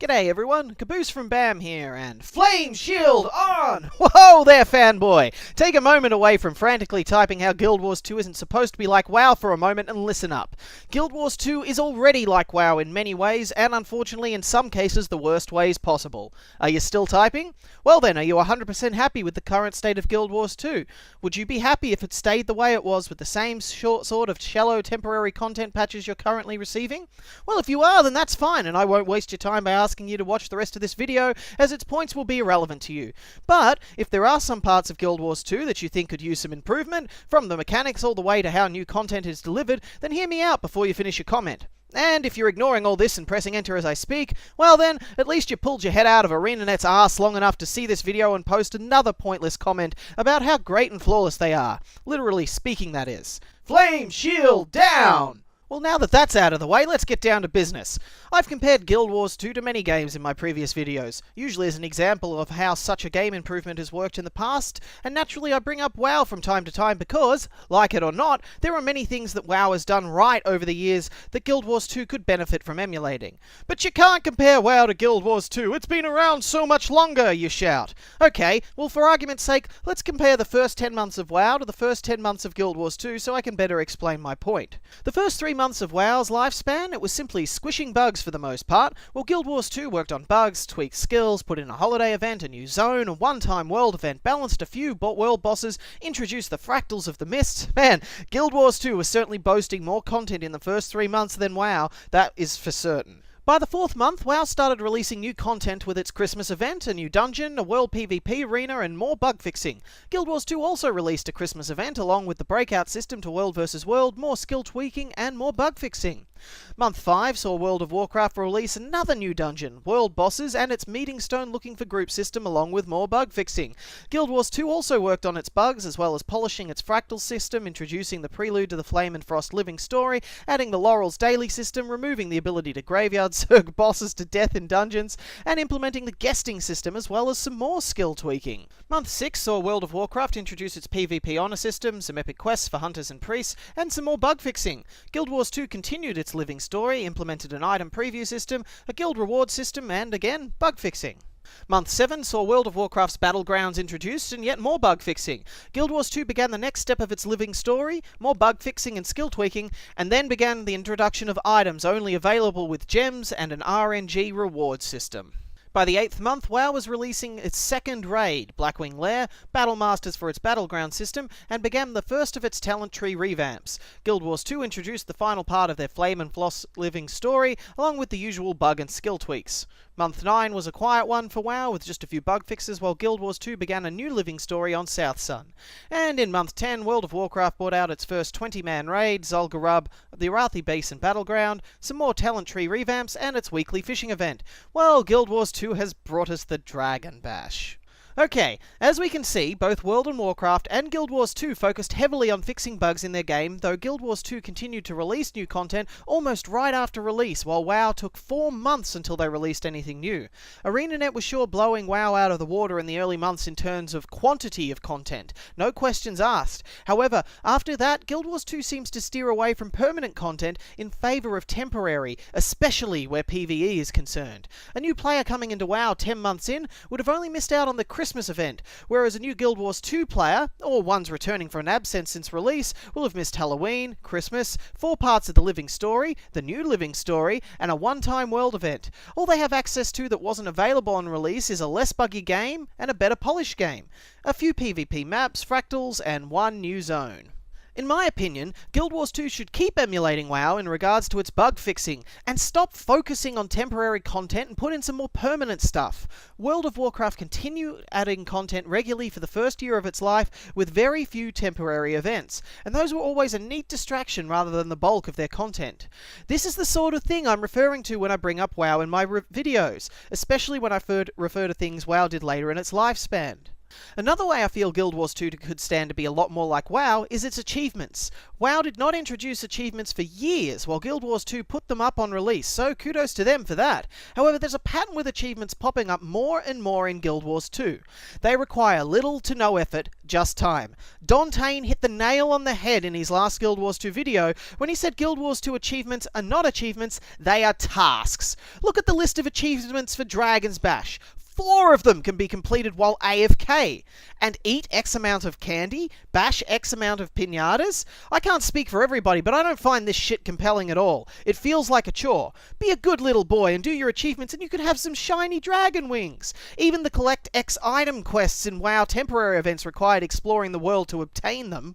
G'day everyone, Caboose from BAM here, and Flame Shield on! Whoa there, fanboy! Take a moment away from frantically typing how Guild Wars 2 isn't supposed to be like WoW for a moment and listen up. Guild Wars 2 is already like WoW in many ways, and unfortunately in some cases the worst ways possible. Are you still typing? Well then, are you 100% happy with the current state of Guild Wars 2? Would you be happy if it stayed the way it was with the same sort of shallow temporary content patches you're currently receiving? Well, if you are, then that's fine, and I won't waste your time by asking you to watch the rest of this video, as its points will be irrelevant to you. But if there are some parts of Guild Wars 2 that you think could use some improvement, from the mechanics all the way to how new content is delivered, then hear me out before you finish your comment. And if you're ignoring all this and pressing enter as I speak, well then, at least you pulled your head out of ArenaNet's arse long enough to see this video and post another pointless comment about how great and flawless they are. Literally speaking, that is. Flame Shield down! Well, now that that's out of the way, let's get down to business. I've compared Guild Wars 2 to many games in my previous videos, usually as an example of how such a game improvement has worked in the past, and naturally I bring up WoW from time to time because, like it or not, there are many things that WoW has done right over the years that Guild Wars 2 could benefit from emulating. But you can't compare WoW to Guild Wars 2, it's been around so much longer, you shout. Okay, well for argument's sake, let's compare the first 10 months of WoW to the first 10 months of Guild Wars 2 so I can better explain my point. The first 3 months of WoW's lifespan, it was simply squishing bugs for the most part, while Guild Wars 2 worked on bugs, tweaked skills, put in a holiday event, a new zone, a one-time world event, balanced a few world bosses, introduced the fractals of the mist. Man, Guild Wars 2 was certainly boasting more content in the first 3 months than WoW, that is for certain. By the 4th month, WoW started releasing new content with its Christmas event, a new dungeon, a world PvP arena, and more bug fixing. Guild Wars 2 also released a Christmas event along with the breakout system to World vs. World, more skill tweaking, and more bug fixing. Month 5 saw World of Warcraft release another new dungeon, world bosses, and its meeting stone looking for group system along with more bug fixing. Guild Wars 2 also worked on its bugs as well as polishing its fractal system, introducing the prelude to the Flame and Frost living story, adding the Laurel's daily system, removing the ability to graveyard zerg bosses to death in dungeons, and implementing the guesting system as well as some more skill tweaking. Month 6 saw World of Warcraft introduce its PvP honor system, some epic quests for hunters and priests, and some more bug fixing. Guild Wars 2 continued its living story, implemented an item preview system, a guild reward system, and again, bug fixing. Month 7 saw World of Warcraft's Battlegrounds introduced and yet more bug fixing. Guild Wars 2 began the next step of its living story, more bug fixing and skill tweaking, and then began the introduction of items only available with gems and an RNG reward system. By the 8th month, WoW was releasing its second raid, Blackwing Lair, Battle Masters for its Battleground system, and began the first of its talent tree revamps. Guild Wars 2 introduced the final part of their Flame and Frost living story, along with the usual bug and skill tweaks. Month 9 was a quiet one for WoW, with just a few bug fixes, while Guild Wars 2 began a new living story on South Sun. And in Month 10, World of Warcraft brought out its first 20-man raid, Zul'Gurub, the Arathi base and Battleground, some more talent tree revamps, and its weekly fishing event. Well, Guild Wars 2 has brought us the Dragon Bash. Okay, as we can see, both World of Warcraft and Guild Wars 2 focused heavily on fixing bugs in their game, though Guild Wars 2 continued to release new content almost right after release, while WoW took 4 months until they released anything new. ArenaNet was sure blowing WoW out of the water in the early months in terms of quantity of content, no questions asked. However, after that, Guild Wars 2 seems to steer away from permanent content in favour of temporary, especially where PvE is concerned. A new player coming into WoW 10 months in would have only missed out on the Christmas event, whereas a new Guild Wars 2 player, or ones returning for an absence since release, will have missed Halloween, Christmas, 4 parts of the living story, the new living story, and a one-time world event. All they have access to that wasn't available on release is a less buggy game and a better polished game, a few PvP maps, fractals, and one new zone. In my opinion, Guild Wars 2 should keep emulating WoW in regards to its bug fixing, and stop focusing on temporary content and put in some more permanent stuff. World of Warcraft continued adding content regularly for the first year of its life, with very few temporary events, and those were always a neat distraction rather than the bulk of their content. This is the sort of thing I'm referring to when I bring up WoW in my videos, especially when I refer to things WoW did later in its lifespan. Another way I feel Guild Wars 2 could stand to be a lot more like WoW is its achievements. WoW did not introduce achievements for years, while Guild Wars 2 put them up on release, so kudos to them for that. However, there's a pattern with achievements popping up more and more in Guild Wars 2. They require little to no effort, just time. Dontaine hit the nail on the head in his last Guild Wars 2 video when he said Guild Wars 2 achievements are not achievements, they are tasks. Look at the list of achievements for Dragon's Bash. 4 of them can be completed while AFK. And eat X amount of candy? Bash X amount of pinatas? I can't speak for everybody, but I don't find this shit compelling at all. It feels like a chore. Be a good little boy and do your achievements and you could have some shiny dragon wings. Even the collect X item quests in WoW temporary events required exploring the world to obtain them.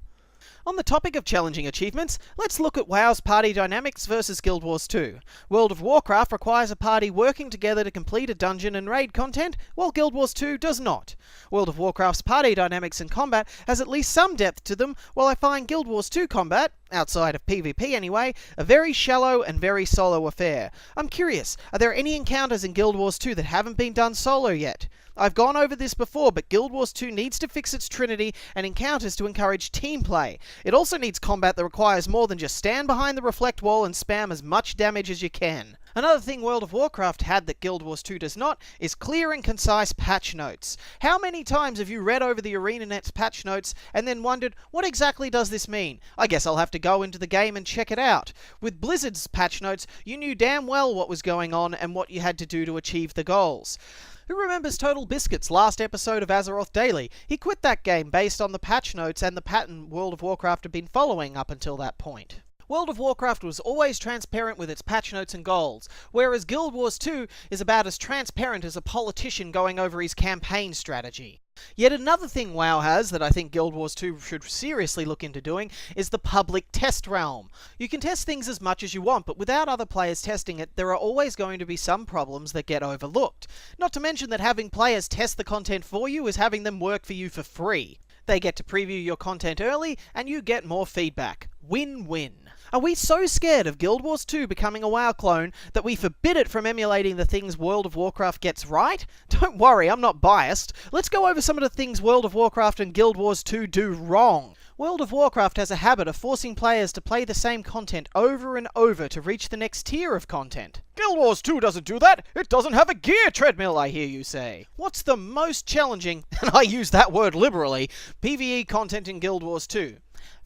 On the topic of challenging achievements, let's look at WoW's party dynamics versus Guild Wars 2. World of Warcraft requires a party working together to complete a dungeon and raid content, while Guild Wars 2 does not. World of Warcraft's party dynamics and combat has at least some depth to them, while I find Guild Wars 2 combat, outside of PvP anyway, a very shallow and very solo affair. I'm curious, are there any encounters in Guild Wars 2 that haven't been done solo yet? I've gone over this before, but Guild Wars 2 needs to fix its trinity and encounters to encourage team play. It also needs combat that requires more than just stand behind the reflect wall and spam as much damage as you can. Another thing World of Warcraft had that Guild Wars 2 does not is clear and concise patch notes. How many times have you read over the ArenaNet's patch notes and then wondered, what exactly does this mean? I guess I'll have to go into the game and check it out. With Blizzard's patch notes, you knew damn well what was going on and what you had to do to achieve the goals. Who remembers Total Biscuit's last episode of Azeroth Daily? He quit that game based on the patch notes and the pattern World of Warcraft had been following up until that point. World of Warcraft was always transparent with its patch notes and goals, whereas Guild Wars 2 is about as transparent as a politician going over his campaign strategy. Yet another thing WoW has that I think Guild Wars 2 should seriously look into doing is the public test realm. You can test things as much as you want, but without other players testing it, there are always going to be some problems that get overlooked. Not to mention that having players test the content for you is having them work for you for free. They get to preview your content early, and you get more feedback. Win-win. Are we so scared of Guild Wars 2 becoming a WoW clone that we forbid it from emulating the things World of Warcraft gets right? Don't worry, I'm not biased. Let's go over some of the things World of Warcraft and Guild Wars 2 do wrong. World of Warcraft has a habit of forcing players to play the same content over and over to reach the next tier of content. Guild Wars 2 doesn't do that! It doesn't have a gear treadmill, I hear you say. What's the most challenging, and I use that word liberally, PvE content in Guild Wars 2?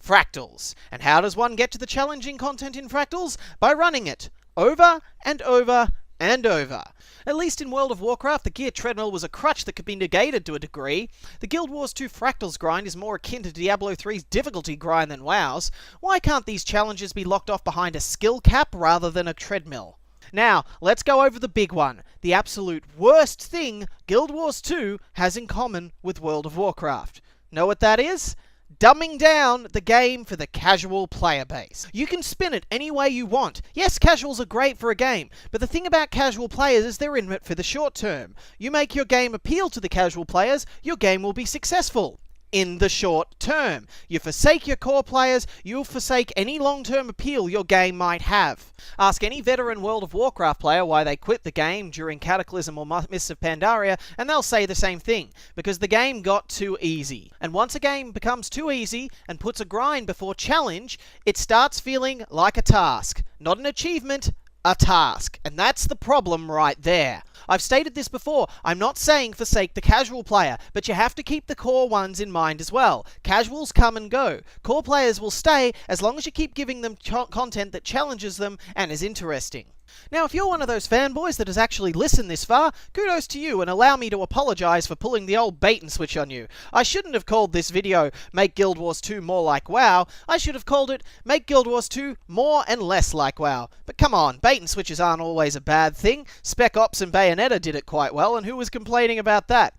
Fractals. And how does one get to the challenging content in Fractals? By running it. Over and over and over. At least in World of Warcraft, the gear treadmill was a crutch that could be negated to a degree. The Guild Wars 2 Fractals grind is more akin to Diablo 3's difficulty grind than WoW's. Why can't these challenges be locked off behind a skill cap rather than a treadmill? Now, let's go over the big one. The absolute worst thing Guild Wars 2 has in common with World of Warcraft. Know what that is? Dumbing down the game for the casual player base. You can spin it any way you want. Yes, casuals are great for a game, but the thing about casual players is they're in it for the short term. You make your game appeal to the casual players, your game will be successful. In the short term. You forsake your core players, you'll forsake any long-term appeal your game might have. Ask any veteran World of Warcraft player why they quit the game during Cataclysm or Mists of Pandaria, and they'll say the same thing, because the game got too easy. And once a game becomes too easy and puts a grind before challenge, it starts feeling like a task. Not an achievement, a task. And that's the problem right there. I've stated this before, I'm not saying forsake the casual player, but you have to keep the core ones in mind as well. Casuals come and go. Core players will stay as long as you keep giving them content that challenges them and is interesting. Now, if you're one of those fanboys that has actually listened this far, kudos to you and allow me to apologise for pulling the old bait and switch on you. I shouldn't have called this video Make Guild Wars 2 More Like WoW. I should have called it Make Guild Wars 2 More and Less Like WoW. But come on, bait and switches aren't always a bad thing. Spec Ops and Bayonetta did it quite well, and who was complaining about that?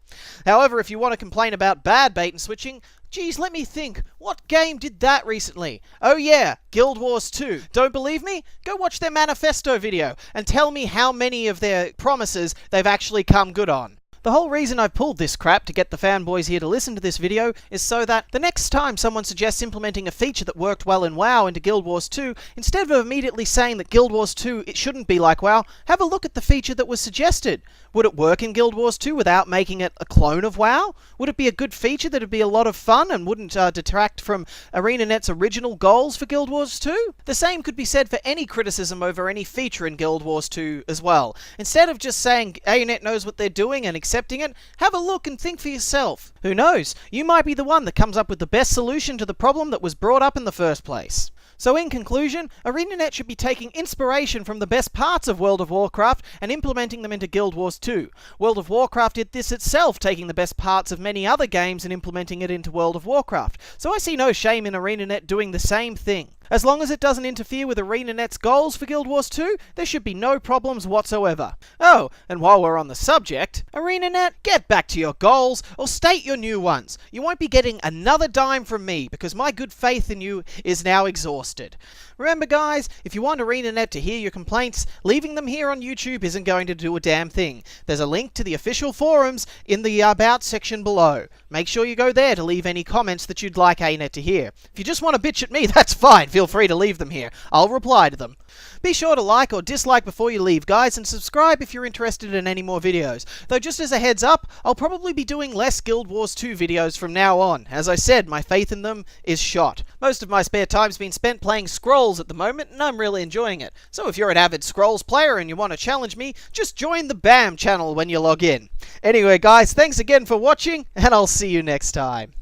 However, if you want to complain about bad bait and switching, geez, let me think. What game did that recently? Oh yeah, Guild Wars 2. Don't believe me? Go watch their manifesto video and tell me how many of their promises they've actually come good on. The whole reason I've pulled this crap to get the fanboys here to listen to this video is so that the next time someone suggests implementing a feature that worked well in WoW into Guild Wars 2, instead of immediately saying that Guild Wars 2 it shouldn't be like WoW, have a look at the feature that was suggested. Would it work in Guild Wars 2 without making it a clone of WoW? Would it be a good feature that'd be a lot of fun and wouldn't detract from ArenaNet's original goals for Guild Wars 2? The same could be said for any criticism over any feature in Guild Wars 2 as well. Instead of just saying ArenaNet knows what they're doing and accepting it, have a look and think for yourself. Who knows? You might be the one that comes up with the best solution to the problem that was brought up in the first place. So in conclusion, ArenaNet should be taking inspiration from the best parts of World of Warcraft and implementing them into Guild Wars 2. World of Warcraft did this itself, taking the best parts of many other games and implementing it into World of Warcraft. So I see no shame in ArenaNet doing the same thing. As long as it doesn't interfere with ArenaNet's goals for Guild Wars 2, there should be no problems whatsoever. Oh, and while we're on the subject, ArenaNet, get back to your goals, or state your new ones. You won't be getting another dime from me, because my good faith in you is now exhausted. Remember guys, if you want ArenaNet to hear your complaints, leaving them here on YouTube isn't going to do a damn thing. There's a link to the official forums in the About section below. Make sure you go there to leave any comments that you'd like ArenaNet to hear. If you just want to bitch at me, that's fine. Feel free to leave them here. I'll reply to them. Be sure to like or dislike before you leave, guys, and subscribe if you're interested in any more videos. Though just as a heads up, I'll probably be doing less Guild Wars 2 videos from now on. As I said, my faith in them is shot. Most of my spare time's been spent playing Scrolls at the moment, and I'm really enjoying it. So if you're an avid Scrolls player and you want to challenge me, just join the BAM channel when you log in. Anyway, guys, thanks again for watching, and I'll see you next time.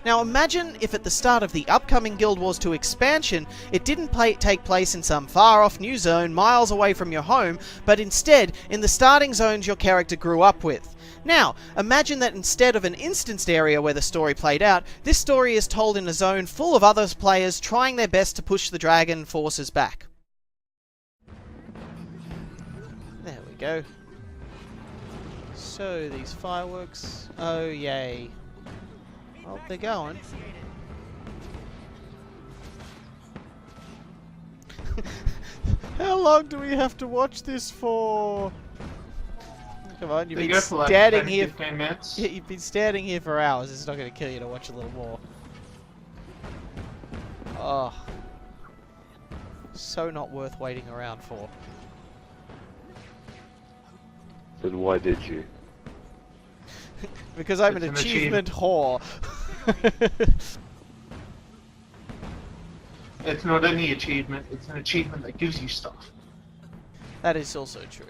Now imagine if at the start of the upcoming Guild Wars 2 expansion, it didn't take place in some far-off new zone miles away from your home, but instead in the starting zones your character grew up with. Now, imagine that instead of an instanced area where the story played out, this story is told in a zone full of other players trying their best to push the dragon forces back. There we go. So, these fireworks... oh yay. Well, they're going. How long do we have to watch this for? Come on, you've been standing here. Yeah, you've been standing here for hours. It's not going to kill you to watch a little more. Oh, so not worth waiting around for. Then why did you? Because I'm an achievement whore. It's not any achievement, it's an achievement that gives you stuff. That is also true.